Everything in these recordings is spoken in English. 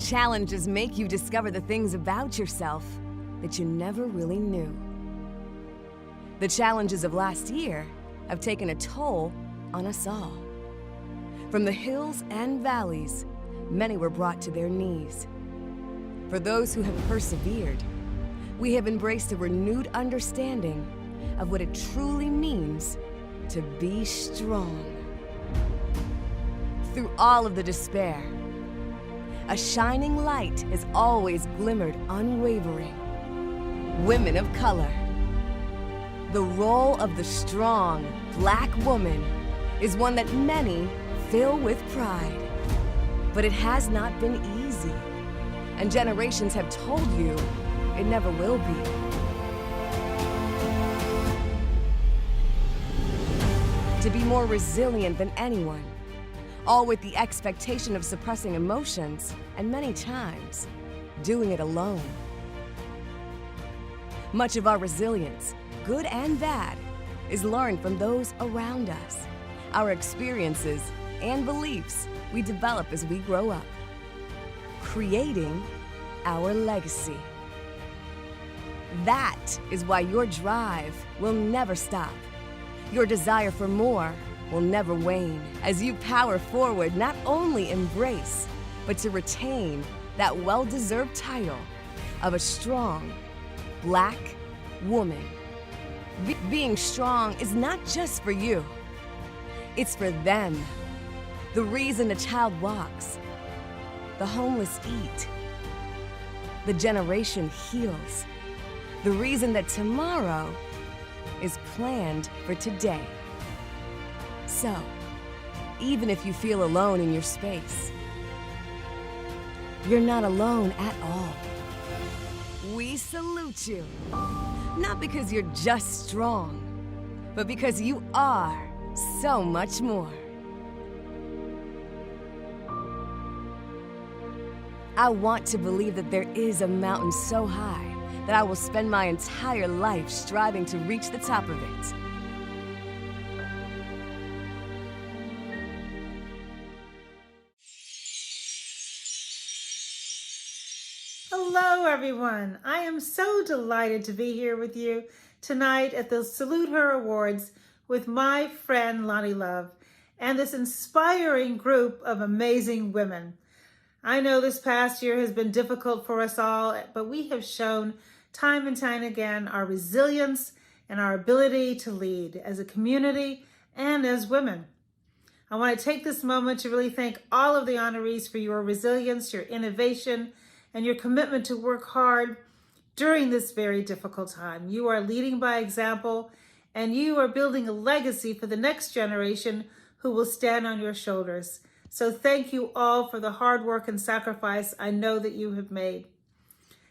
Challenges make you discover the things about yourself that you never really knew. The challenges of last year have taken a toll on us all. From the hills and valleys, many were brought to their knees. For those who have persevered, we have embraced a renewed understanding of what it truly means to be strong. Through all of the despair, a shining light has always glimmered unwavering. Women of color. The role of the strong Black woman is one that many fill with pride. But it has not been easy, and generations have told you it never will be. To be more resilient than anyone, all with the expectation of suppressing emotions, and many times, doing it alone. Much of our resilience, good and bad, is learned from those around us, our experiences and beliefs we develop as we grow up, creating our legacy. That is why your drive will never stop. Your desire for more will never wane as you power forward, not only embrace, but to retain that well-deserved title of a strong Black woman. Being strong is not just for you, it's for them. The reason a child walks, the homeless eat, the generation heals, the reason that tomorrow is planned for today. So, even if you feel alone in your space, you're not alone at all. We salute you, not because you're just strong, but because you are so much more. I want to believe that there is a mountain so high that I will spend my entire life striving to reach the top of it. Hello, everyone. I am so delighted to be here with you tonight at the Salute Her Awards with my friend Lonnie Love and this inspiring group of amazing women. I know this past year has been difficult for us all, but we have shown time and time again our resilience and our ability to lead as a community and as women. I want to take this moment to really thank all of the honorees for your resilience, your innovation, and your commitment to work hard during this very difficult time. You are leading by example, and you are building a legacy for the next generation who will stand on your shoulders. So thank you all for the hard work and sacrifice I know that you have made.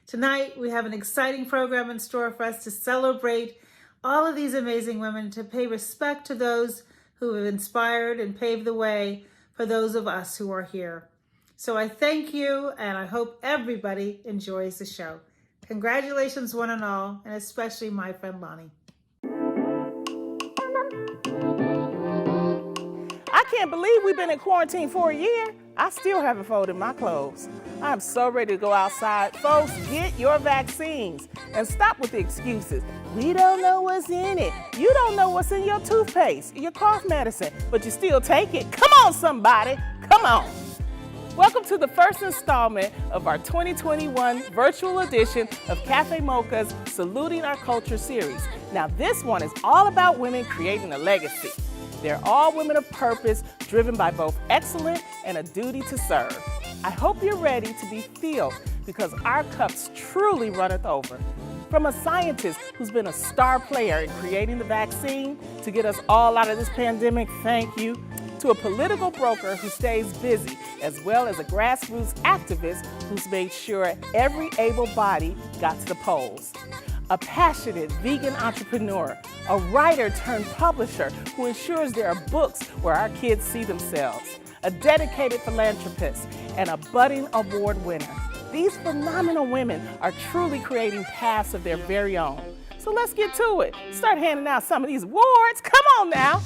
Tonight, we have an exciting program in store for us to celebrate all of these amazing women, to pay respect to those who have inspired and paved the way for those of us who are here. So I thank you, and I hope everybody enjoys the show. Congratulations, one and all, and especially my friend Lonnie. I can't believe we've been in quarantine for a year. I still haven't folded my clothes. I'm so ready to go outside. Folks, get your vaccines and stop with the excuses. We don't know what's in it. You don't know what's in your toothpaste, your cough medicine, but you still take it. Come on, somebody, come on. Welcome to the first installment of our 2021 virtual edition of Cafe Mocha's Saluting Our Culture series. Now this one is all about women creating a legacy. They're all women of purpose, driven by both excellence and a duty to serve. I hope you're ready to be filled because our cups truly runneth over. From a scientist who's been a star player in creating the vaccine to get us all out of this pandemic, thank you, to a political broker who stays busy, as well as a grassroots activist who's made sure every able body got to the polls. A passionate vegan entrepreneur, a writer turned publisher who ensures there are books where our kids see themselves, a dedicated philanthropist, and a budding award winner. These phenomenal women are truly creating paths of their very own. So let's get to it. Start handing out some of these awards. Come on now.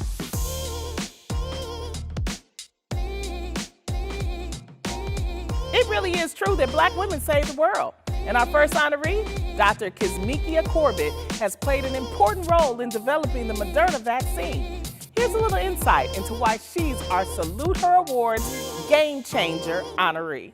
It really is true that Black women save the world. And our first honoree, Dr. Kizmikia Corbett, has played an important role in developing the Moderna vaccine. Here's a little insight into why she's our Salute Her Awards Game Changer honoree.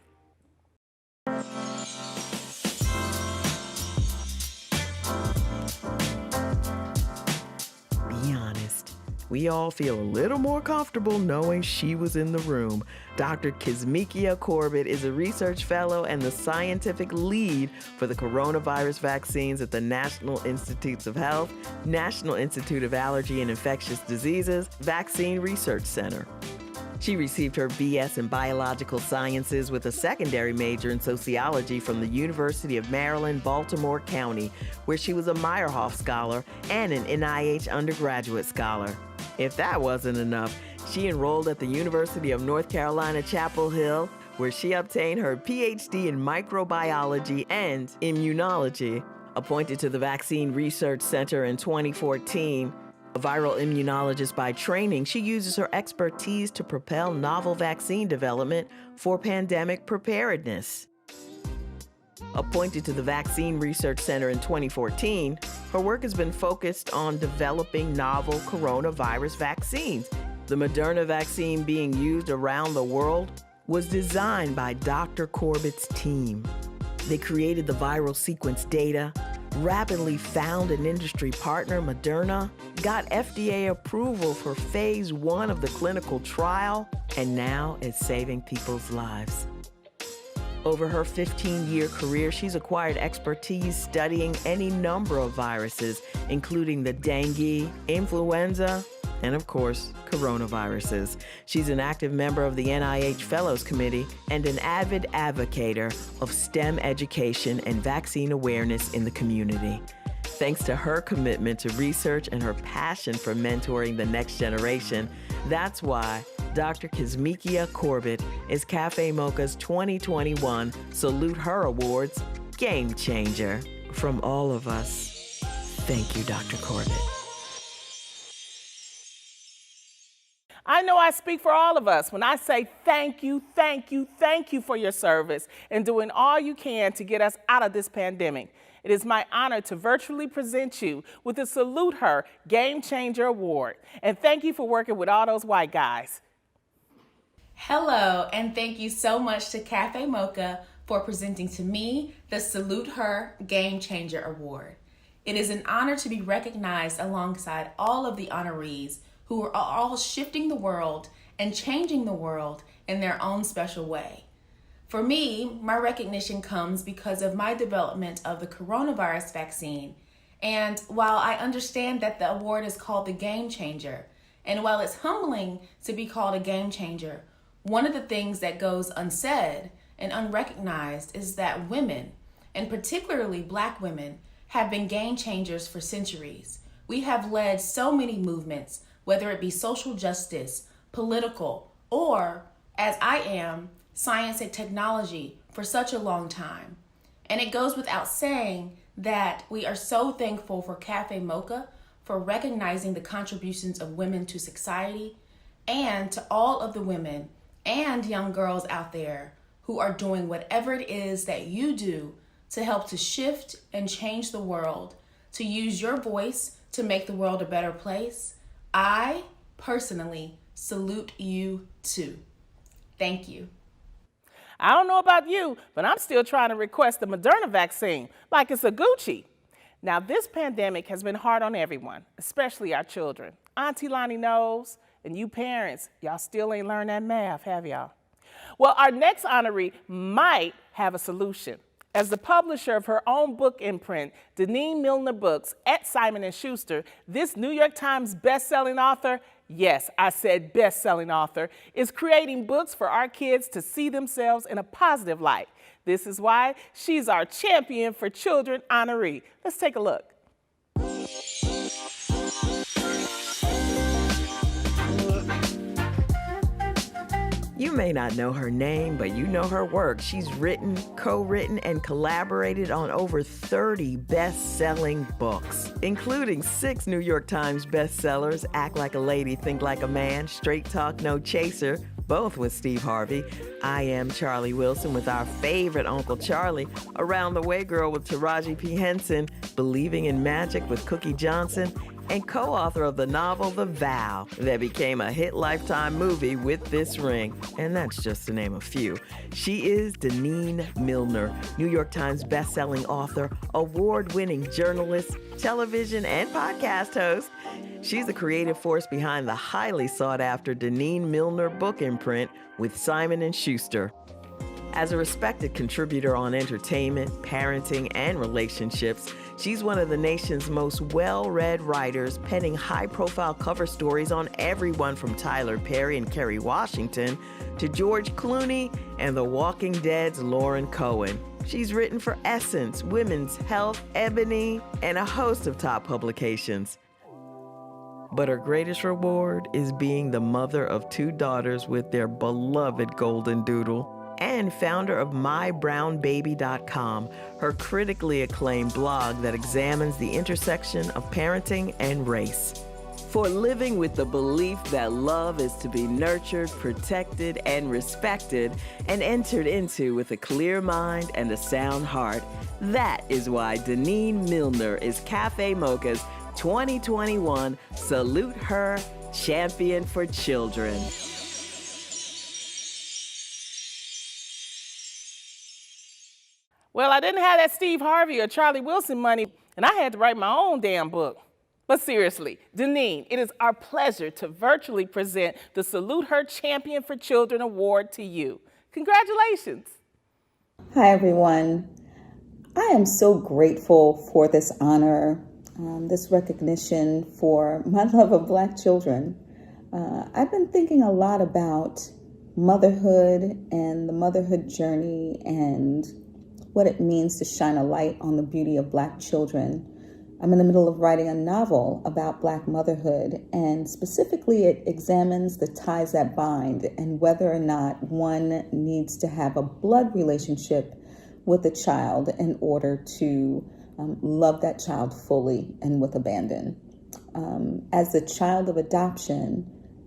Be honest. We all feel a little more comfortable knowing she was in the room. Dr. Kizmikia Corbett is a research fellow and the scientific lead for the coronavirus vaccines at the National Institutes of Health, National Institute of Allergy and Infectious Diseases Vaccine Research Center. She received her BS in Biological Sciences with a secondary major in sociology from the University of Maryland, Baltimore County, where she was a Meyerhoff Scholar and an NIH undergraduate scholar. If that wasn't enough, she enrolled at the University of North Carolina, Chapel Hill, where she obtained her PhD in microbiology and immunology. Appointed to the Vaccine Research Center in 2014, a viral immunologist by training, she uses her expertise to propel novel vaccine development for pandemic preparedness. Appointed to the Vaccine Research Center in 2014, her work has been focused on developing novel coronavirus vaccines. The Moderna vaccine being used around the world was designed by Dr. Corbett's team. They created the viral sequence data, rapidly found an industry partner, Moderna, got FDA approval for phase 1 of the clinical trial, and now is saving people's lives. Over her 15-year career, she's acquired expertise studying any number of viruses, including the dengue, influenza, and of course, coronaviruses. She's an active member of the NIH Fellows Committee and an avid advocator of STEM education and vaccine awareness in the community. Thanks to her commitment to research and her passion for mentoring the next generation, that's why Dr. Kizmikia Corbett is Cafe Mocha's 2021 Salute Her Awards Game Changer. From all of us, thank you, Dr. Corbett. I know I speak for all of us when I say thank you, thank you, thank you for your service and doing all you can to get us out of this pandemic. It is my honor to virtually present you with the Salute Her Game Changer Award. And thank you for working with all those white guys. Hello, and thank you so much to Cafe Mocha for presenting to me the Salute Her Game Changer Award. It is an honor to be recognized alongside all of the honorees who are all shifting the world and changing the world in their own special way. For me, my recognition comes because of my development of the coronavirus vaccine. And while I understand that the award is called the Game Changer, and while it's humbling to be called a game changer, one of the things that goes unsaid and unrecognized is that women, and particularly Black women, have been game changers for centuries. We have led so many movements, whether it be social justice, political, or, as I am, science and technology for such a long time. And it goes without saying that we are so thankful for Cafe Mocha for recognizing the contributions of women to society, and to all of the women and young girls out there who are doing whatever it is that you do to help to shift and change the world, to use your voice to make the world a better place. I personally salute you too. Thank you. I don't know about you, but I'm still trying to request the Moderna vaccine like it's a Gucci. Now, this pandemic has been hard on everyone, especially our children. Auntie Lonnie knows, and you parents, y'all still ain't learned that math, have y'all? Well, our next honoree might have a solution. As the publisher of her own book imprint, Deneen Milner Books at Simon & Schuster, this New York Times best-selling author, yes, I said best-selling author, is creating books for our kids to see themselves in a positive light. This is why she's our Champion for Children honoree. Let's take a look. You may not know her name, but you know her work. She's written, co-written, and collaborated on over 30 best-selling books, including 6 New York Times bestsellers, Act Like a Lady, Think Like a Man, Straight Talk, No Chaser, both with Steve Harvey. I am Charlie Wilson with our favorite Uncle Charlie, Around the Way Girl with Taraji P. Henson, Believing in Magic with Cookie Johnson, and co-author of the novel The Vow that became a hit Lifetime movie with This Ring. And that's just to name a few. She is Deneen Milner, New York Times bestselling author, award-winning journalist, television and podcast host. She's the creative force behind the highly sought-after Deneen Milner book imprint with Simon & Schuster. As a respected contributor on entertainment, parenting, and relationships, she's one of the nation's most well-read writers, penning high-profile cover stories on everyone from Tyler Perry and Kerry Washington to George Clooney and The Walking Dead's Lauren Cohen. She's written for Essence, Women's Health, Ebony, and a host of top publications. But her greatest reward is being the mother of 2 daughters with their beloved golden doodle, and founder of MyBrownBaby.com, her critically acclaimed blog that examines the intersection of parenting and race. For living with the belief that love is to be nurtured, protected, and respected, and entered into with a clear mind and a sound heart, that is why Deneen Milner is Cafe Mocha's 2021 Salute Her Champion for Children. Well, I didn't have that Steve Harvey or Charlie Wilson money, and I had to write my own damn book. But seriously, Deneen, it is our pleasure to virtually present the Salute Her Champion for Children Award to you. Congratulations. Hi, everyone. I am so grateful for this honor, this recognition for my love of Black children. I've been thinking a lot about motherhood and the motherhood journey and what it means to shine a light on the beauty of Black children. I'm in the middle of writing a novel about Black motherhood, and specifically it examines the ties that bind and whether or not one needs to have a blood relationship with a child in order to love that child fully and with abandon. As a child of adoption,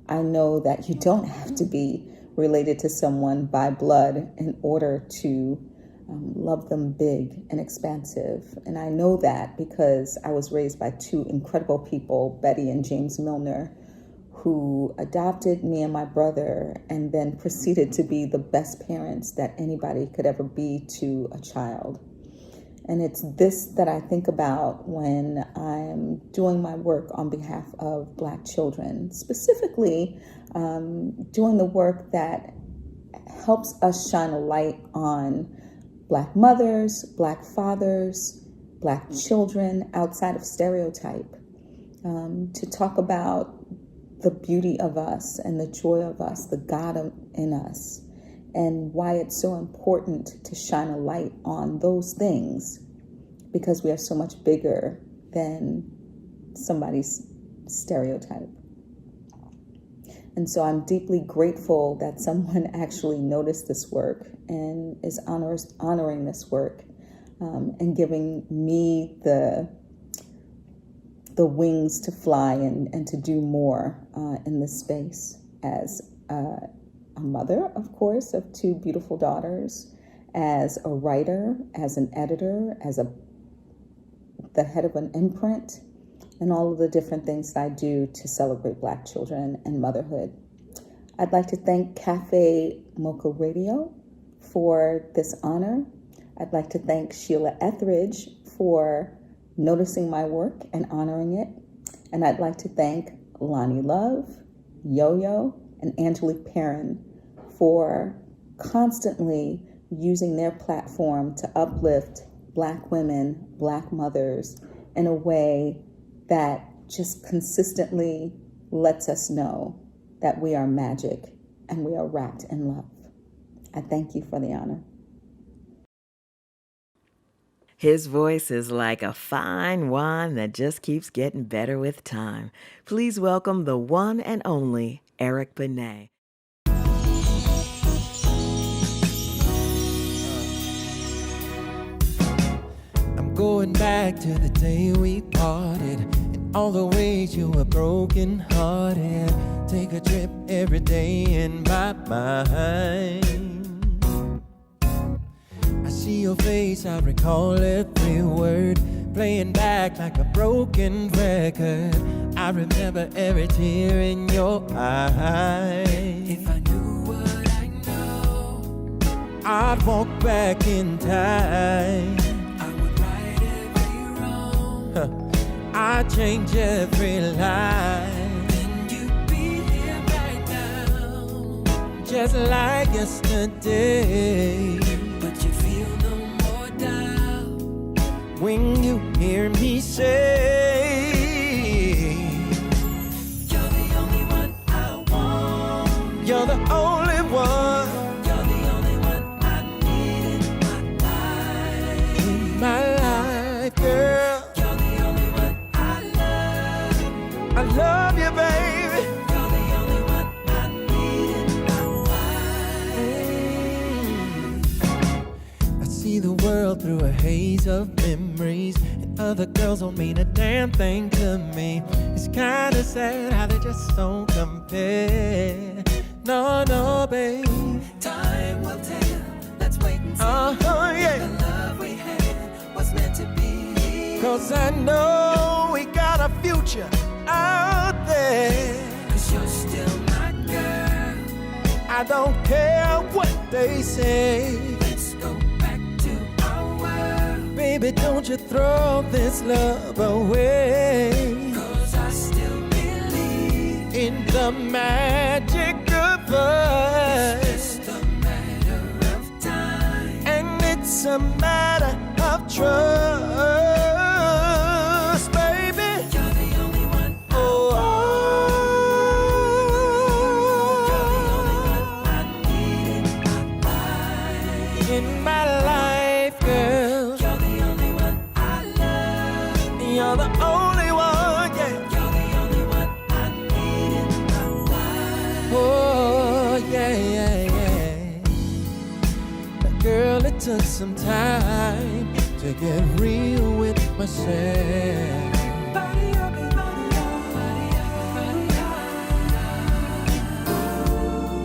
I know that you don't have to be related to someone by blood in order to love them big and expansive. And I know that because I was raised by 2 incredible people, Betty and James Milner, who adopted me and my brother and then proceeded to be the best parents that anybody could ever be to a child. And it's this that I think about when I'm doing my work on behalf of Black children, specifically doing the work that helps us shine a light on Black mothers, Black fathers, Black children outside of stereotype, to talk about the beauty of us and the joy of us, the God in us, and why it's so important to shine a light on those things, because we are so much bigger than somebody's stereotype. And so I'm deeply grateful that someone actually noticed this work and is honoring this work and giving me the wings to fly and to do more in this space as a mother, of course, of 2 beautiful daughters, as a writer, as an editor, as the head of an imprint, and all of the different things that I do to celebrate Black children and motherhood. I'd like to thank Cafe Mocha Radio for this honor. I'd like to thank Sheila Etheridge for noticing my work and honoring it. And I'd like to thank Lonnie Love, Yo-Yo, and Angelique Perrin for constantly using their platform to uplift Black women, Black mothers in a way that just consistently lets us know that we are magic and we are wrapped in love. I thank you for the honor. His voice is like a fine wine that just keeps getting better with time. Please welcome the one and only Eric Benet. I'm going back to the day we parted, and all the ways you were broken hearted. Take a trip every day in my mind. I see your face, I recall every word, playing back like a broken record. I remember every tear in your eye. If I knew what I know, I'd walk back in time. I would right every wrong. I'd change every line. Then you'd be here right now, just like yesterday. But you feel no more doubt when you hear me say, you're the only one I want. You're the only one. You're the only one I need in my life. In my life, girl. You're the only one I love. I love you, baby. You're the only one I need in my life. I see the world through a haze of memories, and other girls don't mean a damn thing to me. It's kinda sad how they just don't compare. No, no, babe. Time will tell. Let's wait and see. Yeah. The love we had was meant to be. 'Cause I know we got a future out there. 'Cause you're still my girl. I don't care what they say. Let's go back to our world. Baby, don't you throw this love away. 'Cause I still believe in the magic of us. It's just a matter of time, and it's a matter of trust, baby. You're the only one. Oh, you're the only one I need in my life, girl. You're the only one I love. You're the only one, yeah. You're the only one I need in my life. Oh, yeah, yeah, yeah. But girl, it took some time to get real with myself.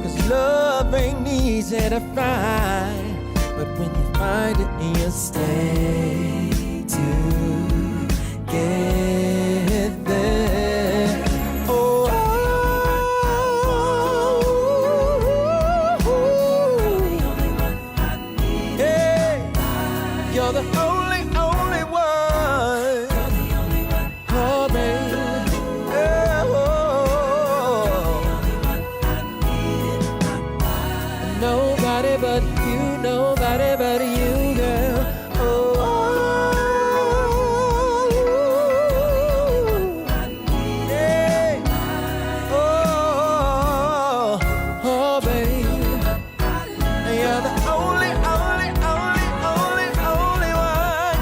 'Cause love ain't easy to find, but when you find it, you stay together. Oh, yeah, you're the only one. Oh, baby. Nobody but you, nobody but you, girl. Oh, baby. You're the only one,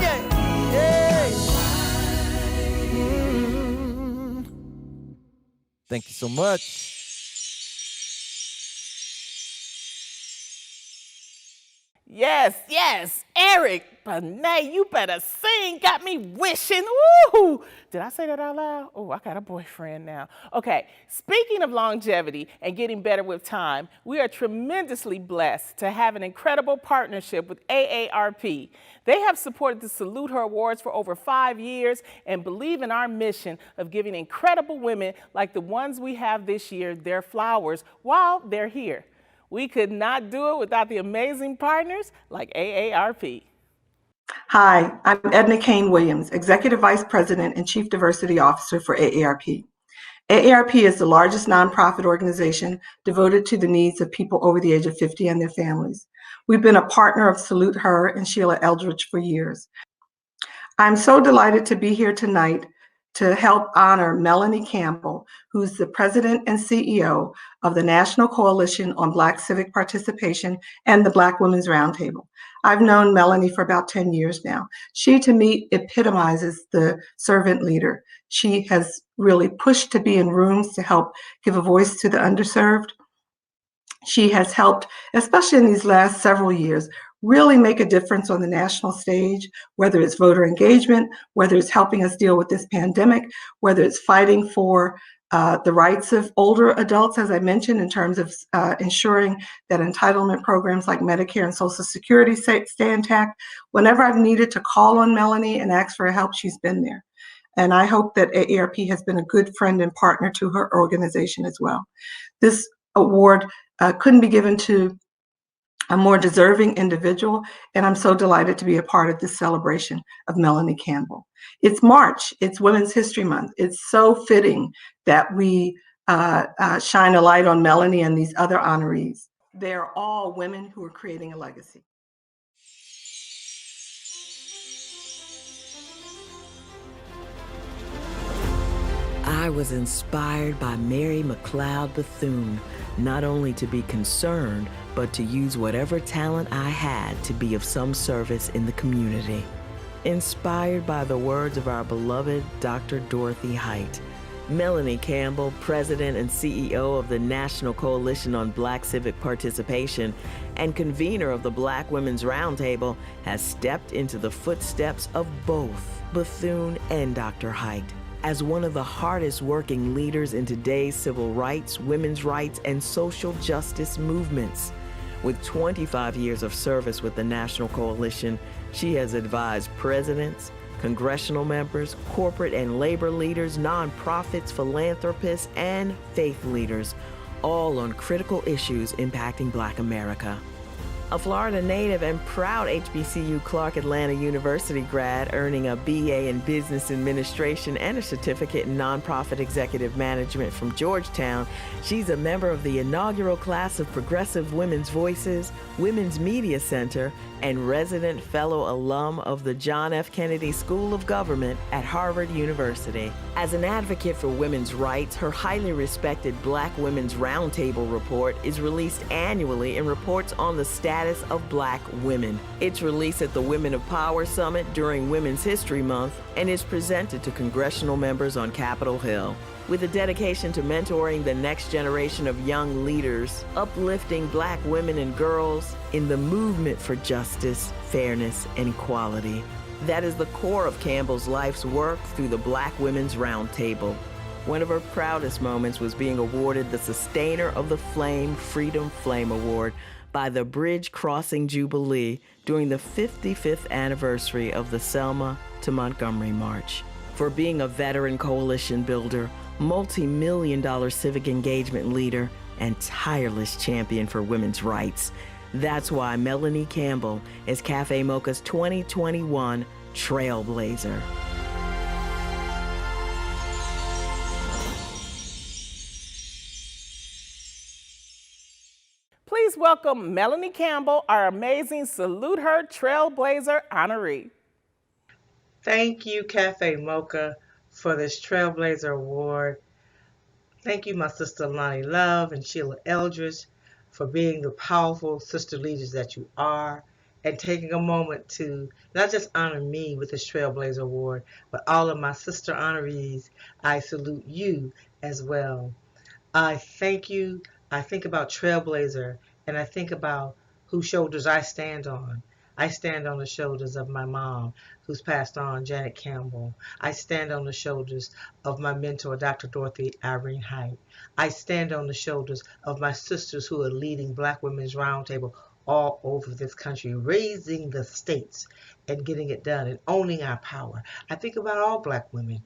yeah. Thank you so much. Yes, Eric, Benet, you better sing. Got me wishing. Woo! Did I say that out loud? Oh, I got a boyfriend now. Okay, speaking of longevity and getting better with time, we are tremendously blessed to have an incredible partnership with AARP. They have supported the Salute Her Awards for over 5 years and believe in our mission of giving incredible women like the ones we have this year their flowers while they're here. We could not do it without the amazing partners like AARP. Hi, I'm Edna Kane Williams, Executive Vice President and Chief Diversity Officer for AARP. AARP is the largest nonprofit organization devoted to the needs of people over the age of 50 and their families. We've been a partner of Salute Her and Sheila Eldridge for years. I'm so delighted to be here tonight to help honor Melanie Campbell, who's the President and CEO of the National Coalition on Black Civic Participation and the Black Women's Roundtable. I've known Melanie for about 10 years now. She, to me, epitomizes the servant leader. She has really pushed to be in rooms to help give a voice to the underserved. She has helped, especially in these last several years, really make a difference on the national stage, whether it's voter engagement, whether it's helping us deal with this pandemic, whether it's fighting for the rights of older adults, as I mentioned, in terms of ensuring that entitlement programs like Medicare and Social Security stay intact. Whenever I've needed to call on Melanie and ask for help, she's been there. And I hope that AARP has been a good friend and partner to her organization as well. This award couldn't be given to a more deserving individual, and I'm so delighted to be a part of this celebration of Melanie Campbell. It's March, it's Women's History Month. It's so fitting that we shine a light on Melanie and these other honorees. They are all women who are creating a legacy. I was inspired by Mary McLeod Bethune, not only to be concerned, but to use whatever talent I had to be of some service in the community. Inspired by the words of our beloved Dr. Dorothy Height, Melanie Campbell, President and CEO of the National Coalition on Black Civic Participation and convener of the Black Women's Roundtable, has stepped into the footsteps of both Bethune and Dr. Height as one of the hardest working leaders in today's civil rights, women's rights, and social justice movements. With 25 years of service with the National Coalition, she has advised presidents, congressional members, corporate and labor leaders, nonprofits, philanthropists, and faith leaders, all on critical issues impacting Black America. A Florida native and proud HBCU Clark Atlanta University grad, earning a BA in Business Administration and a certificate in Nonprofit Executive Management from Georgetown, she's a member of the inaugural class of Progressive Women's Voices, Women's Media Center, and resident fellow alum of the John F. Kennedy School of Government at Harvard University. As an advocate for women's rights, her highly respected Black Women's Roundtable report is released annually and reports on the status of Black women. It's released at the Women of Power Summit during Women's History Month and is presented to congressional members on Capitol Hill. With a dedication to mentoring the next generation of young leaders, uplifting Black women and girls in the movement for justice, fairness, and equality. That is the core of Campbell's life's work through the Black Women's Roundtable. One of her proudest moments was being awarded the Sustainer of the Flame Freedom Flame Award by the Bridge Crossing Jubilee during the 55th anniversary of the Selma to Montgomery March. For being a veteran coalition builder, multi-million-dollar civic engagement leader, and tireless champion for women's rights. That's why Melanie Campbell is Cafe Mocha's 2021 Trailblazer. Please welcome Melanie Campbell, our amazing Salute Her Trailblazer honoree. Thank you, Cafe Mocha, for this Trailblazer Award. Thank you, my sister Lonnie Love and Sheila Eldridge, for being the powerful sister leaders that you are, and taking a moment to not just honor me with this Trailblazer Award, but all of my sister honorees. I salute you as well. I thank you. I think about Trailblazer, and I think about whose shoulders I stand on. I stand on the shoulders of my mom, who's passed on, Janet Campbell. I stand on the shoulders of my mentor, Dr. Dorothy Irene Height. I stand on the shoulders of my sisters who are leading Black Women's Roundtable all over this country, raising the stakes and getting it done and owning our power. I think about all Black women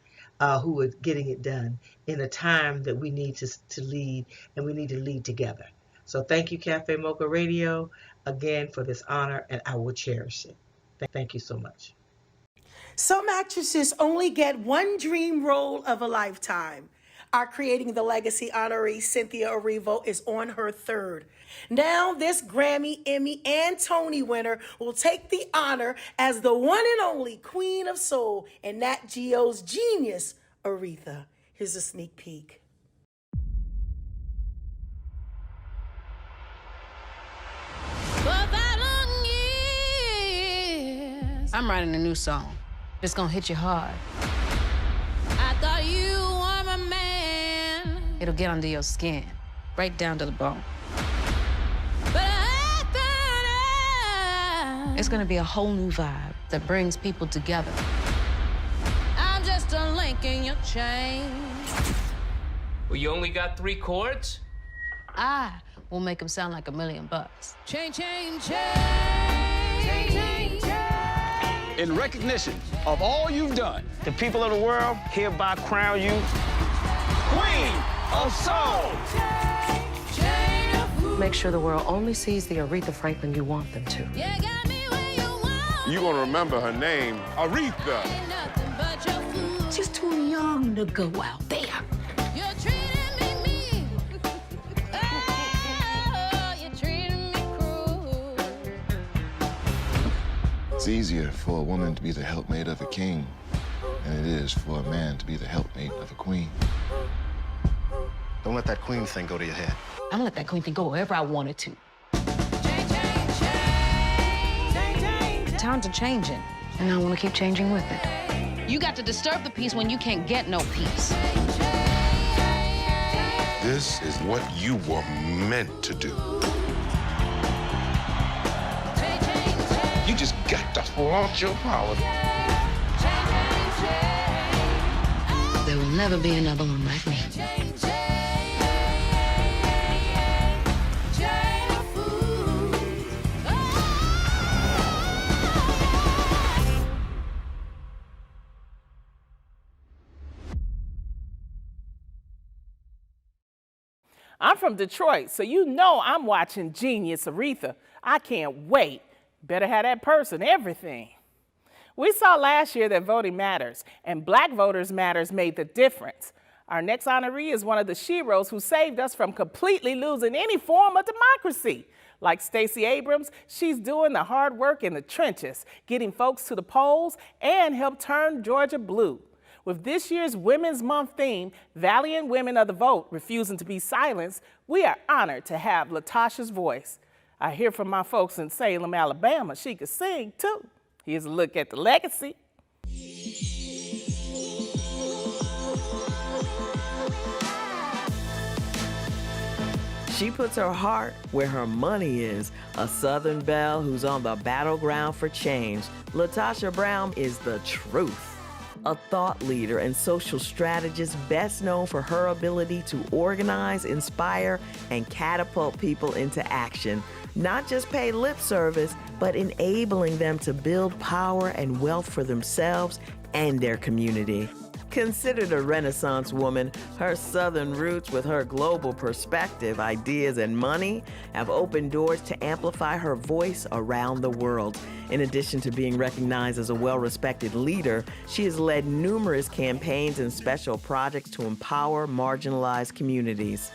who are getting it done in a time that we need to lead, and we need to lead together. So thank you, Cafe Mocha Radio, again for this honor, and I will cherish it. Thank you so much. Some actresses only get one dream role of a lifetime. Our Creating the Legacy honoree, Cynthia Erivo, is on her third. Now this Grammy, Emmy, and Tony winner will take the honor as the one and only Queen of Soul and Nat Geo's genius, Aretha. Here's a sneak peek. I'm writing a new song. It's gonna hit you hard. I thought you were my man. It'll get under your skin, right down to the bone. But I thought It's gonna be a whole new vibe that brings people together. I'm just a link in your chain. Well, you only got 3 chords? I will make them sound like $1 million. Chain, chain, chain. In recognition of all you've done, the people of the world hereby crown you Queen of Soul. Make sure the world only sees the Aretha Franklin you want them to. You're gonna remember her name, Aretha. She's too young to go out there. You're treating me mean. Oh, you're treating me cruel. It's easier for a woman to be the helpmate of a king than it is for a man to be the helpmate of a queen. Don't let that queen thing go to your head. I'm gonna let that queen thing go wherever I want it to. Times are changing, and I want to keep changing with it. You got to disturb the peace when you can't get no peace. This is what you were meant to do. You just got to flaunt your power. There will never be another one like me. I'm from Detroit, so you know I'm watching Genius Aretha. I can't wait. Better have that purse and everything. We saw last year that voting matters, and Black Voters Matters made the difference. Our next honoree is one of the sheroes who saved us from completely losing any form of democracy. Like Stacey Abrams, she's doing the hard work in the trenches, getting folks to the polls, and helped turn Georgia blue. With this year's Women's Month theme, Valiant Women of the Vote refusing to be silenced, we are honored to have Latasha's voice. I hear from my folks in Salem, Alabama, she could sing too. Here's a look at the legacy. She puts her heart where her money is. A Southern belle who's on the battleground for change. Latasha Brown is the truth. A thought leader and social strategist best known for her ability to organize, inspire, and catapult people into action. Not just pay lip service, but enabling them to build power and wealth for themselves and their community. Considered a Renaissance woman, her Southern roots with her global perspective, ideas, and money have opened doors to amplify her voice around the world. In addition to being recognized as a well-respected leader, she has led numerous campaigns and special projects to empower marginalized communities.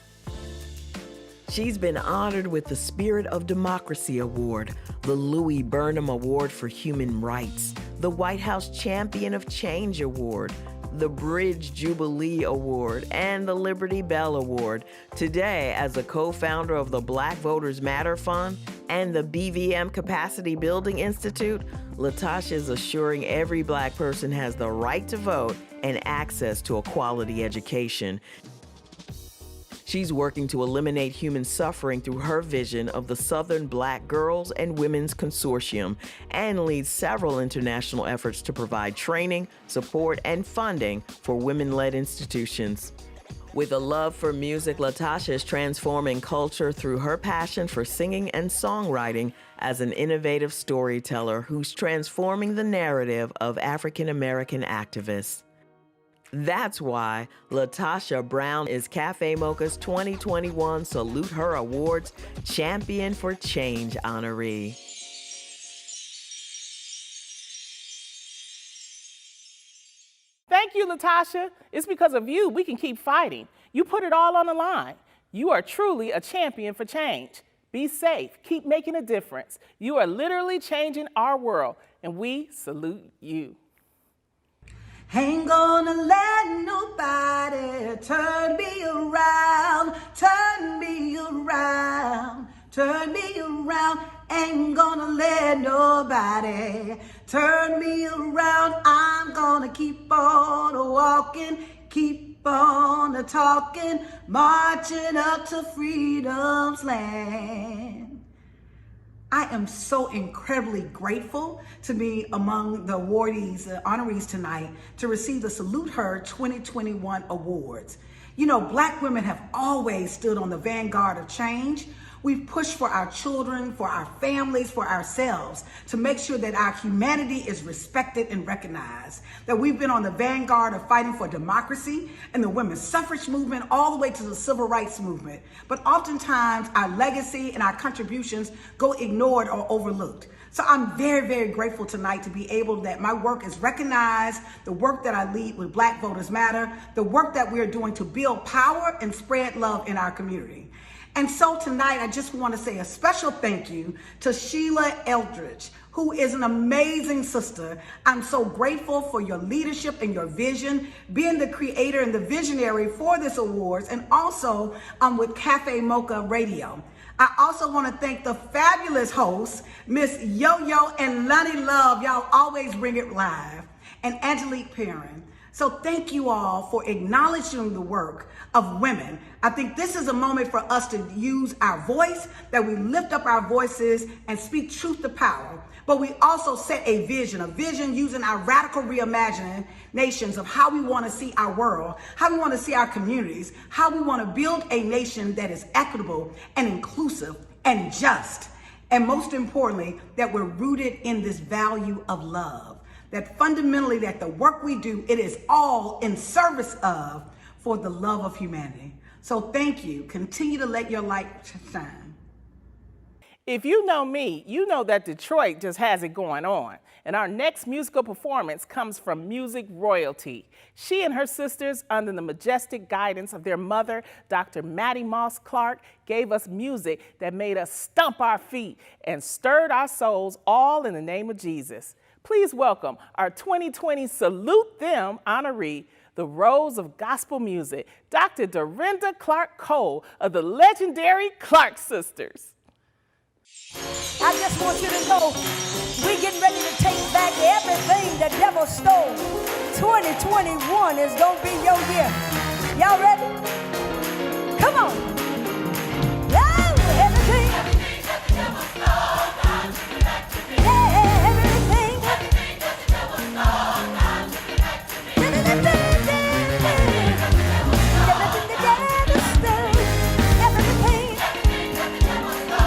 She's been honored with the Spirit of Democracy Award, the Louis Burnham Award for Human Rights, the White House Champion of Change Award, the Bridge Jubilee Award, and the Liberty Bell Award. Today, as a co-founder of the Black Voters Matter Fund and the BVM Capacity Building Institute, Latasha is assuring every Black person has the right to vote and access to a quality education. She's working to eliminate human suffering through her vision of the Southern Black Girls and Women's Consortium and leads several international efforts to provide training, support, and funding for women-led institutions. With a love for music, Latasha is transforming culture through her passion for singing and songwriting as an innovative storyteller who's transforming the narrative of African American activists. That's why Latasha Brown is Cafe Mocha's 2021 Salute Her Awards Champion for Change honoree. Thank you, Latasha. It's because of you we can keep fighting. You put it all on the line. You are truly a champion for change. Be safe. Keep making a difference. You are literally changing our world, and we salute you. Ain't gonna let nobody turn me around, turn me around, turn me around. Ain't gonna let nobody turn me around. I'm gonna keep on walking, keep on talking, marching up to freedom's land. I am so incredibly grateful to be among the awardees, the honorees tonight, to receive the Salute Her 2021 awards. You know, Black women have always stood on the vanguard of change. We've pushed for our children, for our families, for ourselves, to make sure that our humanity is respected and recognized. That we've been on the vanguard of fighting for democracy and the women's suffrage movement all the way to the civil rights movement. But oftentimes our legacy and our contributions go ignored or overlooked. So I'm very, very grateful tonight to be able that my work is recognized, the work that I lead with Black Voters Matter, the work that we are doing to build power and spread love in our community. And so tonight, I just want to say a special thank you to Sheila Eldridge, who is an amazing sister. I'm so grateful for your leadership and your vision, being the creator and the visionary for this awards, and also with Cafe Mocha Radio. I also want to thank the fabulous hosts, Miss Yo-Yo and Lonnie Love. Y'all always bring it live. And Angelique Perrin. So thank you all for acknowledging the work of women. I think this is a moment for us to use our voice, that we lift up our voices and speak truth to power. But we also set a vision using our radical reimaginations of how we want to see our world, how we want to see our communities, how we want to build a nation that is equitable and inclusive and just. And most importantly, that we're rooted in this value of love. That fundamentally, that the work we do, it is all in service of, for the love of humanity. So thank you. Continue to let your light shine. If you know me, you know that Detroit just has it going on. And our next musical performance comes from music royalty. She and her sisters, under the majestic guidance of their mother, Dr. Mattie Moss Clark, gave us music that made us stomp our feet and stirred our souls, all in the name of Jesus. Please welcome our 2020 Salute Them honoree, the Rose of Gospel Music, Dr. Dorinda Clark-Cole of the legendary Clark Sisters. I just want you to know, we're getting ready to take back everything the devil stole. 2021 is gonna be your year. Y'all ready? Come on. Yeah, everything that the devil stole, God took it back to me. Yeah, everything that the devil stole, God took it back to me. Everything the devil stole, everything that the devil stole.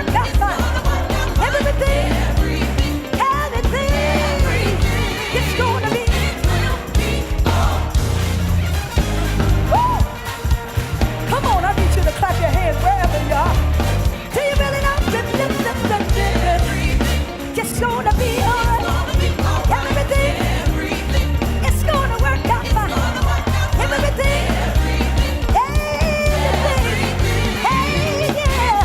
work out fine. Everything, anything, it's gonna be. Woo! Come on, I need you to clap your hands wherever you are. Do you really know? It's gonna be alright. Everything, it's gonna work out fine. Everything, hey, yeah.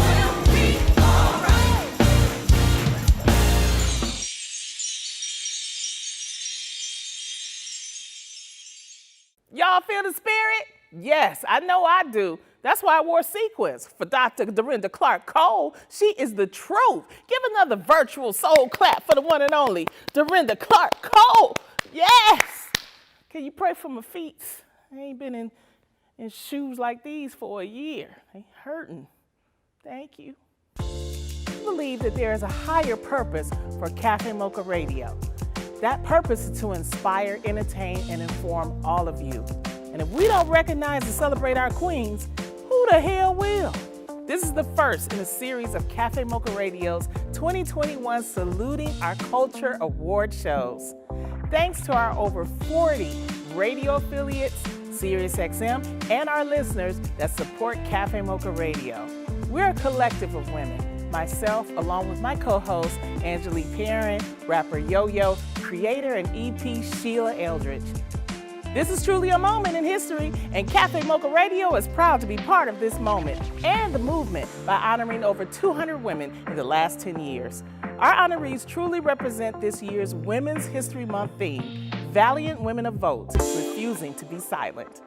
Y'all feel the spirit? Yes, I know I do. That's why I wore sequins. For Dr. Dorinda Clark-Cole, she is the truth. Give another virtual soul clap for the one and only Dorinda Clark-Cole. Yes! Can you pray for my feet? I ain't been in shoes like these for a year. They hurting. Thank you. I believe that there is a higher purpose for Cafe Mocha Radio. That purpose is to inspire, entertain, and inform all of you. And if we don't recognize and celebrate our queens, who the hell will? This is the first in a series of Cafe Mocha Radio's 2021 Saluting Our Culture award shows. Thanks to our over 40 radio affiliates, SiriusXM, and our listeners that support Cafe Mocha Radio. We're a collective of women. Myself, along with my co-host, Angelique Perrin, rapper Yo-Yo, creator and EP Sheila Eldridge. This is truly a moment in history, and Cafe Mocha Radio is proud to be part of this moment and the movement by honoring over 200 women in the last 10 years. Our honorees truly represent this year's Women's History Month theme, Valiant Women of Vote, refusing to be silent.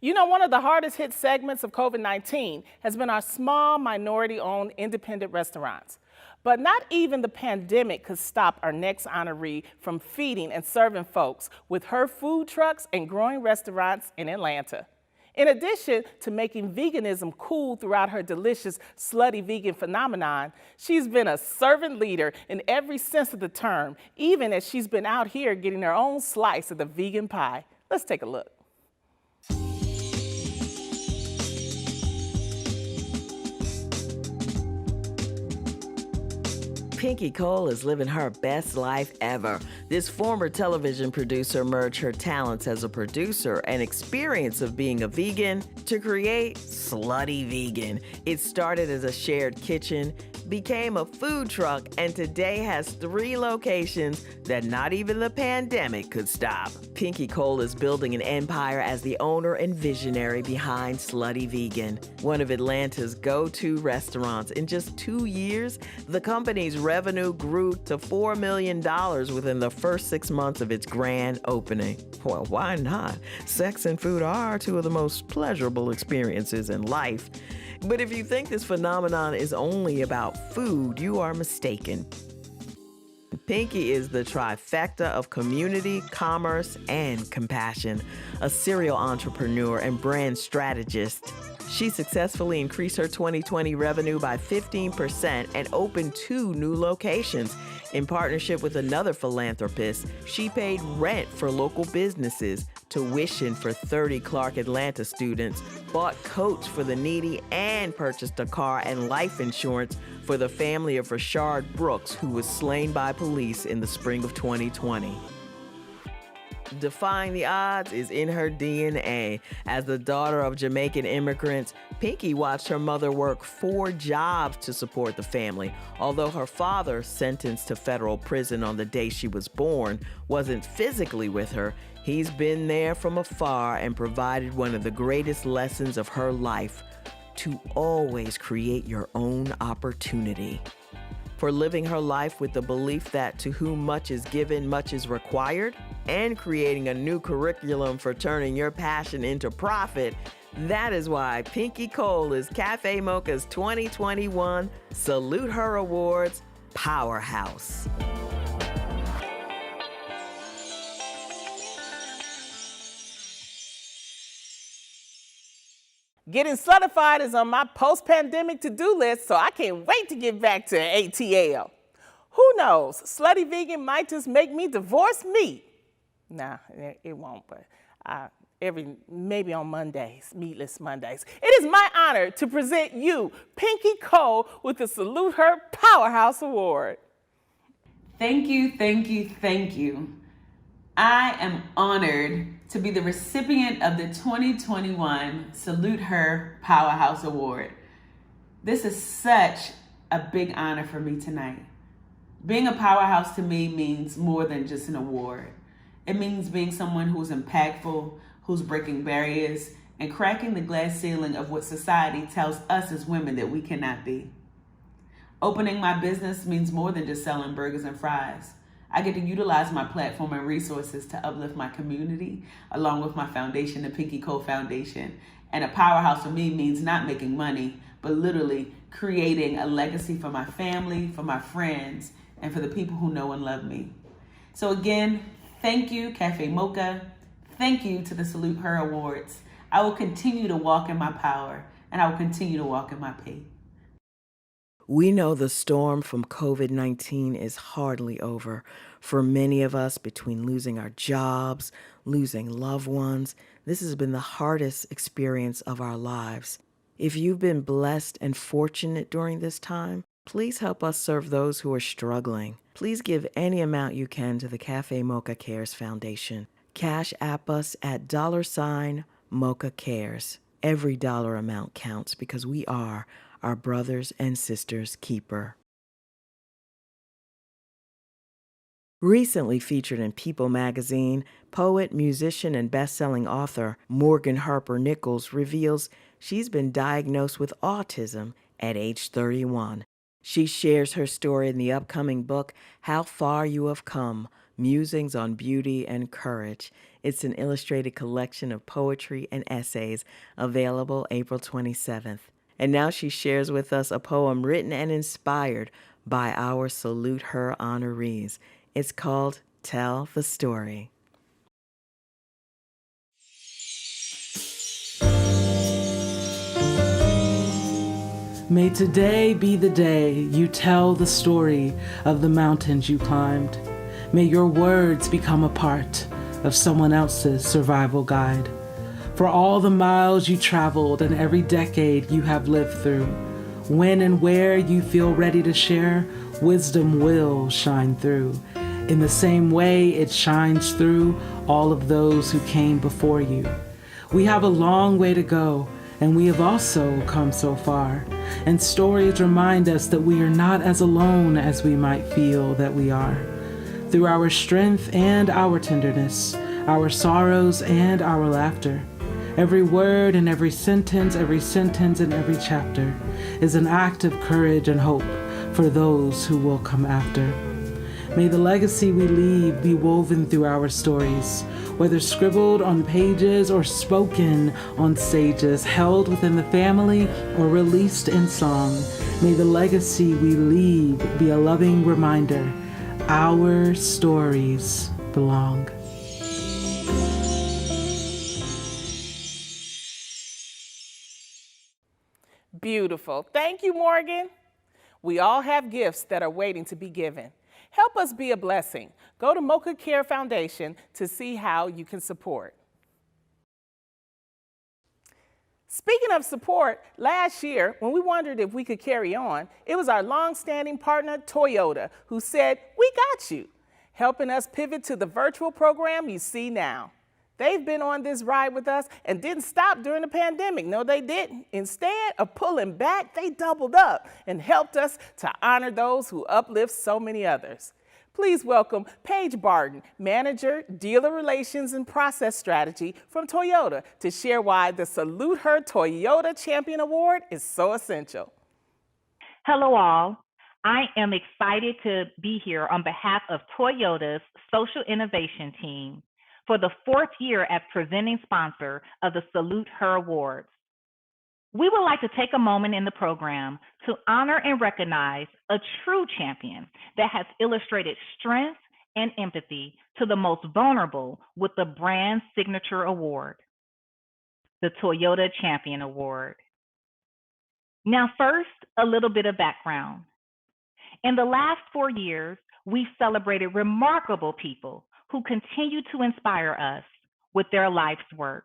You know, one of the hardest hit segments of COVID-19 has been our small minority-owned independent restaurants. But not even the pandemic could stop our next honoree from feeding and serving folks with her food trucks and growing restaurants in Atlanta. In addition to making veganism cool throughout her delicious slutty vegan phenomenon, she's been a servant leader in every sense of the term, even as she's been out here getting her own slice of the vegan pie. Let's take a look. Pinky Cole is living her best life ever. This former television producer merged her talents as a producer and experience of being a vegan to create Slutty Vegan. It started as a shared kitchen, became a food truck, and today has 3 locations that not even the pandemic could stop. Pinky Cole is building an empire as the owner and visionary behind Slutty Vegan, one of Atlanta's go-to restaurants. In just 2 years, the company's revenue grew to $4 million within the first 6 months of its grand opening. Well, why not? Sex and food are 2 of the most pleasurable experiences in life. But if you think this phenomenon is only about food, you are mistaken. Pinky is the trifecta of community, commerce, and compassion, a serial entrepreneur and brand strategist. She successfully increased her 2020 revenue by 15% and opened 2 new locations. In partnership with another philanthropist, she paid rent for local businesses, tuition for 30 Clark Atlanta students, bought coats for the needy, and purchased a car and life insurance for the family of Rashard Brooks, who was slain by police in the spring of 2020. Defying the odds is in her DNA. As the daughter of Jamaican immigrants, Pinky watched her mother work 4 jobs to support the family. Although her father, sentenced to federal prison on the day she was born, wasn't physically with her, he's been there from afar and provided one of the greatest lessons of her life: to always create your own opportunity. For living her life with the belief that to whom much is given, much is required, and creating a new curriculum for turning your passion into profit, that is why Pinky Cole is Cafe Mocha's 2021 Salute Her Awards powerhouse. Getting certified is on my post-pandemic to-do list, so I can't wait to get back to ATL. Who knows? Slutty Vegan might just make me divorce me. Nah, it won't, but maybe on Mondays, Meatless Mondays. It is my honor to present you, Pinky Cole, with the Salute Her Powerhouse Award. Thank you, thank you, thank you. I am honored to be the recipient of the 2021 Salute Her Powerhouse Award. This is such a big honor for me tonight. Being a powerhouse to me means more than just an award. It means being someone who's impactful, who's breaking barriers, and cracking the glass ceiling of what society tells us as women that we cannot be. Opening my business means more than just selling burgers and fries. I get to utilize my platform and resources to uplift my community, along with my foundation, the Pinky Cole Foundation. And a powerhouse for me means not making money, but literally creating a legacy for my family, for my friends, and for the people who know and love me. So again, thank you, Cafe Mocha. Thank you to the Salute Her Awards. I will continue to walk in my power, and I will continue to walk in my Peete. We know the storm from COVID-19 is hardly over. For many of us, between losing our jobs, losing loved ones, this has been the hardest experience of our lives. If you've been blessed and fortunate during this time, please help us serve those who are struggling. Please give any amount you can to the Cafe Mocha Cares Foundation. Cash app us at $Mocha Cares. Every dollar amount counts because we are our brothers and sisters' keeper. Recently featured in People magazine, poet, musician, and best-selling author Morgan Harper Nichols reveals she's been diagnosed with autism at age 31. She shares her story in the upcoming book, How Far You Have Come, Musings on Beauty and Courage. It's an illustrated collection of poetry and essays, available April 27th. And now she shares with us a poem written and inspired by our Salute Her honorees. It's called Tell the Story. May today be the day you tell the story of the mountains you climbed. May your words become a part of someone else's survival guide. For all the miles you traveled and every decade you have lived through, when and where you feel ready to share, wisdom will shine through. In the same way it shines through all of those who came before you. We have a long way to go, and we have also come so far. And stories remind us that we are not as alone as we might feel that we are. Through our strength and our tenderness, our sorrows and our laughter, every word and every sentence and every chapter is an act of courage and hope for those who will come after. May the legacy we leave be woven through our stories, whether scribbled on pages or spoken on stages, held within the family or released in song. May the legacy we leave be a loving reminder, our stories belong. Beautiful. Thank you, Morgan. We all have gifts that are waiting to be given. Help us be a blessing. Go to Mocha Care Foundation to see how you can support. Speaking of support, last year, when we wondered if we could carry on, it was our long-standing partner, Toyota, who said, "We got you," helping us pivot to the virtual program you see now. They've been on this ride with us and didn't stop during the pandemic. No, they didn't. Instead of pulling back, they doubled up and helped us to honor those who uplift so many others. Please welcome Paige Barton, Manager, Dealer Relations and Process Strategy from Toyota, to share why the Salute Her Toyota Champion Award is so essential. Hello, all. I am excited to be here on behalf of Toyota's Social Innovation Team for the 4th year as presenting sponsor of the Salute Her Awards. We would like to take a moment in the program to honor and recognize a true champion that has illustrated strength and empathy to the most vulnerable with the brand signature award, the Toyota Champion Award. Now first, a little bit of background. In the last 4 years, we've celebrated remarkable people who continue to inspire us, with their life's work.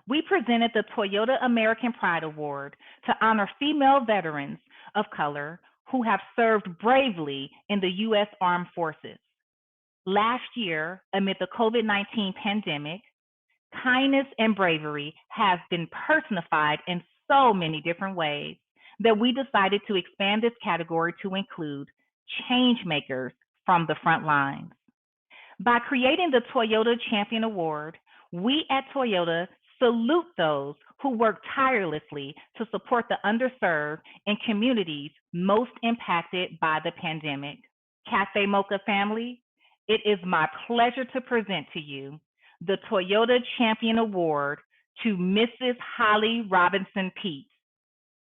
We presented the Toyota American Pride Award to honor female veterans of color who have served bravely in the U.S. Armed Forces. Last year, amid the COVID-19 pandemic, kindness and bravery have been personified in so many different ways that we decided to expand this category to include change makers from the front lines. By creating the Toyota Champion Award, we at Toyota salute those who work tirelessly to support the underserved in communities most impacted by the pandemic. Cafe Mocha family, it is my pleasure to present to you the Toyota Champion Award to Mrs. Holly Robinson Peete.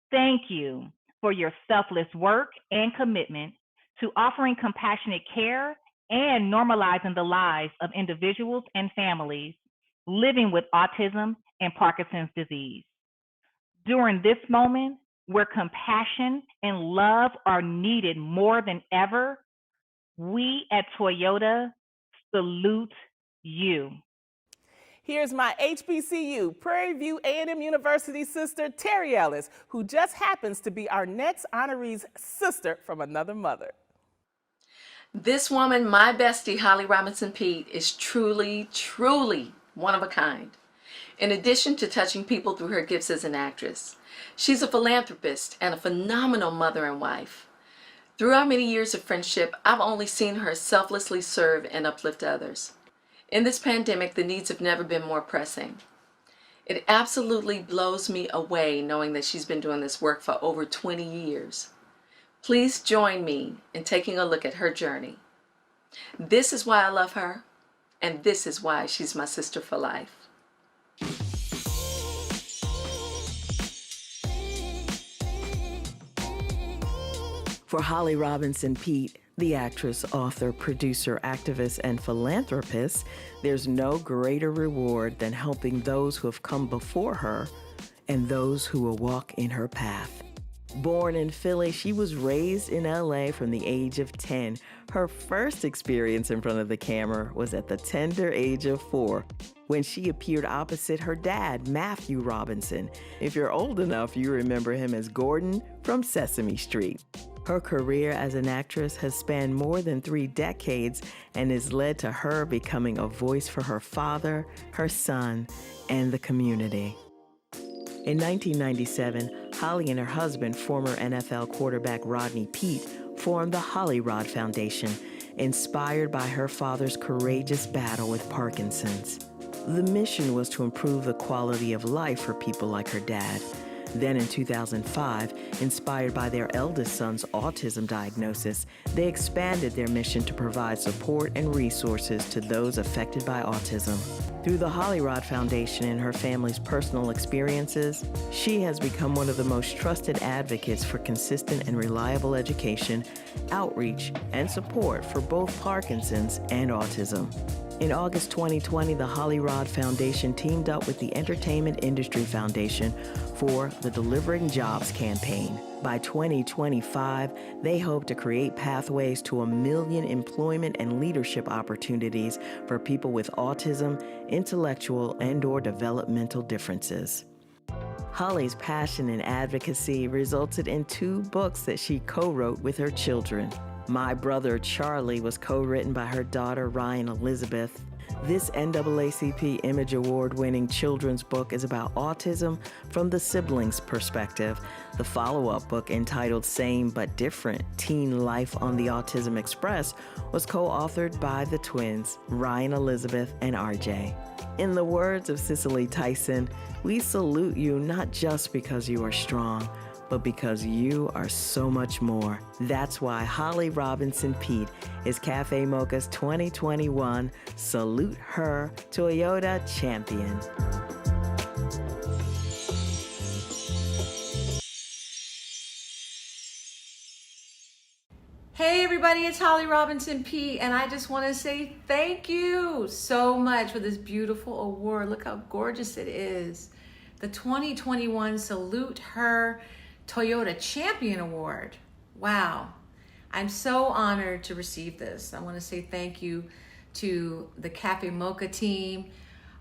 Thank you for your selfless work and commitment to offering compassionate care and normalizing the lives of individuals and families living with autism and Parkinson's disease. During this moment, where compassion and love are needed more than ever, we at Toyota salute you. Here's my HBCU, Prairie View A&M University sister, Terry Ellis, who just happens to be our next honoree's sister from another mother. This woman, my bestie, Holly Robinson Peete, is truly, truly one of a kind. In addition to touching people through her gifts as an actress, she's a philanthropist and a phenomenal mother and wife. Through our many years of friendship, I've only seen her selflessly serve and uplift others. In this pandemic, the needs have never been more pressing. It absolutely blows me away knowing that she's been doing this work for over 20 years. Please join me in taking a look at her journey. This is why I love her, and this is why she's my sister for life. For Holly Robinson Peete, the actress, author, producer, activist, and philanthropist, there's no greater reward than helping those who have come before her and those who will walk in her path. Born in Philly, she was raised in LA from the age of 10. Her first experience in front of the camera was at the tender age of 4, when she appeared opposite her dad, Matthew Robinson. If you're old enough, you remember him as Gordon from Sesame Street. Her career as an actress has spanned more than 3 decades and has led to her becoming a voice for her father, her son, and the community. In 1997, Holly and her husband, former NFL quarterback Rodney Peete, formed the Holly Rod Foundation, inspired by her father's courageous battle with Parkinson's. The mission was to improve the quality of life for people like her dad. Then in 2005, inspired by their eldest son's autism diagnosis, they expanded their mission to provide support and resources to those affected by autism. Through the Holly Rod Foundation and her family's personal experiences, she has become one of the most trusted advocates for consistent and reliable education, outreach, and support for both Parkinson's and autism. In August 2020, the Holly Rod Foundation teamed up with the Entertainment Industry Foundation for the Delivering Jobs campaign. By 2025, they hope to create pathways to 1 million employment and leadership opportunities for people with autism, intellectual, and/or developmental differences. Holly's passion and advocacy resulted in 2 books that she co-wrote with her children. My Brother Charlie was co-written by her daughter Ryan Elizabeth. This NAACP Image Award-winning children's book is about autism from the siblings' perspective. The follow-up book, entitled Same But Different: Teen Life on the Autism Express, was co-authored by the twins, Ryan Elizabeth and RJ. In the words of Cicely Tyson, we salute you not just because you are strong, but because you are so much more. That's why Holly Robinson Peete is Cafe Mocha's 2021 Salute Her Toyota Champion. Hey everybody, it's Holly Robinson Peete, and I just want to say thank you so much for this beautiful award. Look how gorgeous it is. The 2021 Salute Her Toyota Champion Award. Wow. I'm so honored to receive this. I want to say thank you to the Cafe Mocha team.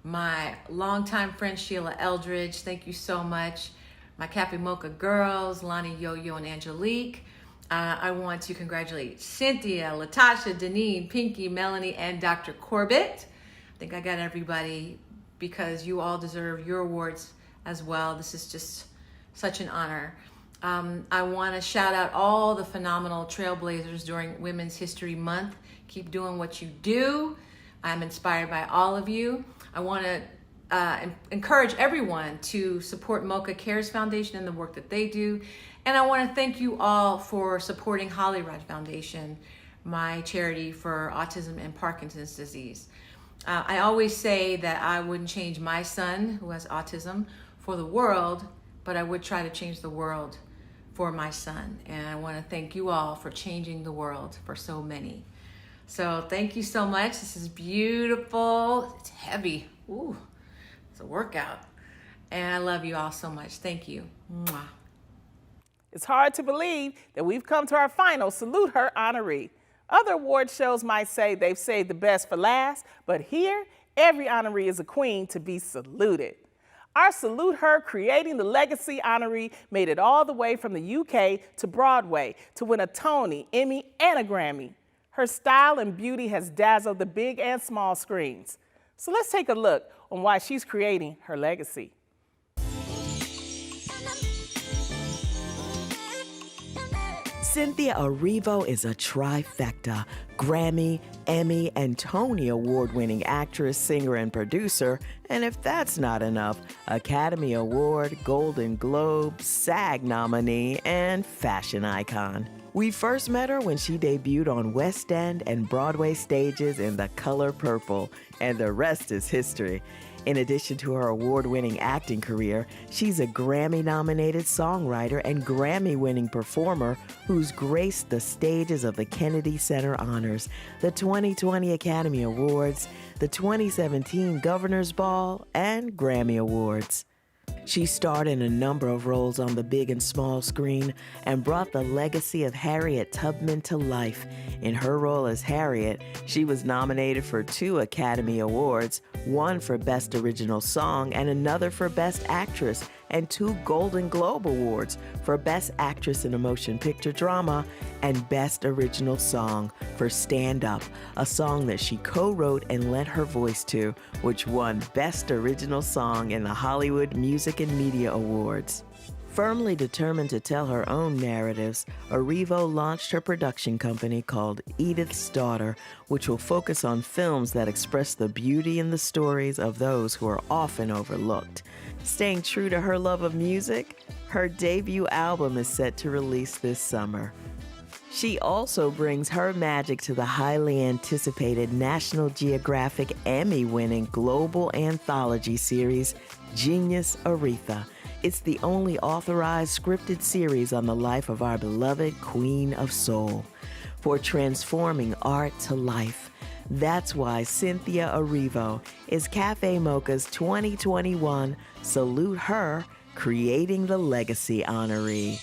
My longtime friend Sheila Eldridge, thank you so much. My Cafe Mocha girls, Lonnie, Yo-Yo, and Angelique. I want to congratulate Cynthia, Latasha, Deneen, Pinky, Melanie, and Dr. Corbett. I think I got everybody because you all deserve your awards as well. This is just such an honor. I want to shout out all the phenomenal trailblazers during Women's History Month. Keep doing what you do. I'm inspired by all of you. I want to encourage everyone to support Mocha Cares Foundation and the work that they do. And I want to thank you all for supporting Hollyrod Foundation, my charity for autism and Parkinson's disease. I always say that I wouldn't change my son, who has autism, for the world, but I would try to change the world for my son. And I want to thank you all for changing the world for so many. So thank you so much. This is beautiful. It's heavy. Ooh, it's a workout. And I love you all so much. Thank you. Mwah. It's hard to believe that we've come to our final Salute Her honoree. Other award shows might say they've saved the best for last, but here, every honoree is a queen to be saluted. Our Salute Her Creating the Legacy honoree made it all the way from the UK to Broadway to win a Tony, Emmy, and a Grammy. Her style and beauty has dazzled the big and small screens. So let's take a look on why she's creating her legacy. Cynthia Erivo is a trifecta: Grammy, Emmy, and Tony Award-winning actress, singer, and producer. And if that's not enough, Academy Award, Golden Globe, SAG nominee, and fashion icon. We first met her when she debuted on West End and Broadway stages in The Color Purple, and the rest is history. In addition to her award-winning acting career, she's a Grammy-nominated songwriter and Grammy-winning performer who's graced the stages of the Kennedy Center Honors, the 2020 Academy Awards, the 2017 Governor's Ball, and Grammy Awards. She starred in a number of roles on the big and small screen and brought the legacy of Harriet Tubman to life. In her role as Harriet, she was nominated for 2 Academy Awards, one for Best Original Song and another for Best Actress, and 2 Golden Globe Awards for Best Actress in a Motion Picture Drama and Best Original Song for Stand Up, a song that she co-wrote and lent her voice to, which won Best Original Song in the Hollywood Music and Media Awards. Firmly determined to tell her own narratives, Erivo launched her production company called Edith's Daughter, which will focus on films that express the beauty in the stories of those who are often overlooked. Staying true to her love of music, her debut album is set to release this summer. She also brings her magic to the highly anticipated National Geographic Emmy-winning global anthology series, Genius Aretha. It's the only authorized scripted series on the life of our beloved Queen of Soul. For transforming art to life, that's why Cynthia Erivo is Cafe Mocha's 2021 Salute Her Creating the Legacy honoree.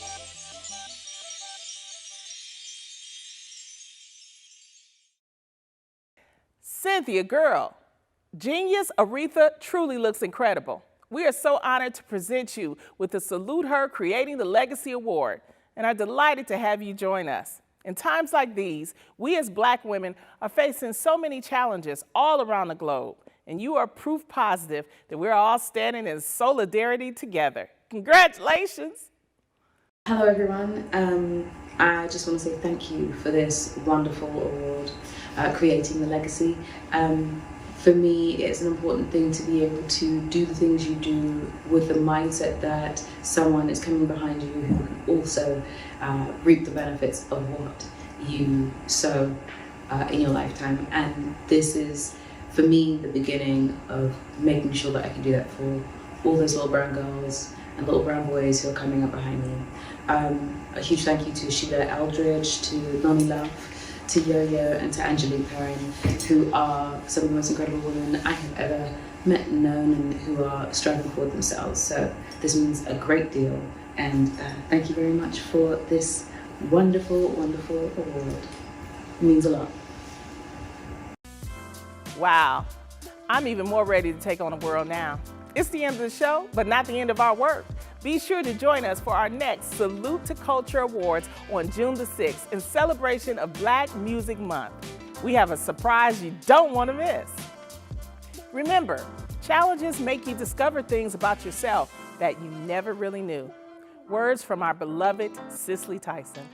Cynthia, girl, Genius Aretha truly looks incredible. We are so honored to present you with the Salute Her Creating the Legacy Award and are delighted to have you join us. In times like these, we as Black women are facing so many challenges all around the globe, and you are proof positive that we're all standing in solidarity together. Congratulations! Hello everyone. I just want to say thank you for this wonderful award, Creating the Legacy. For me, it's an important thing to be able to do the things you do with the mindset that someone is coming behind you who can also reap the benefits of what you sow in your lifetime. And this is, for me, the beginning of making sure that I can do that for all those little brown girls and little brown boys who are coming up behind me. A huge thank you to Sheila Eldridge, to Noni Love, to Yo-Yo, and to Angelique Perrin, who are some of the most incredible women I have ever met and known, and who are striving for themselves. So this means a great deal, and thank you very much for this wonderful, wonderful award. It means a lot. Wow. I'm even more ready to take on the world now. It's the end of the show, but not the end of our work. Be sure to join us for our next Salute to Culture Awards on June the 6th in celebration of Black Music Month. We have a surprise you don't want to miss. Remember, challenges make you discover things about yourself that you never really knew. Words from our beloved Cicely Tyson.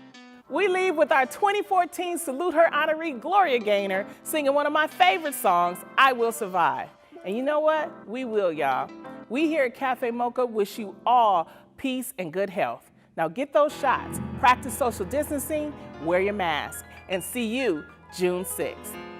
We leave with our 2014 Salute Her honoree Gloria Gaynor singing one of my favorite songs, I Will Survive. And you know what? We will, y'all. We here at Cafe Mocha wish you all peace and good health. Now get those shots, practice social distancing, wear your mask, and see you June 6th.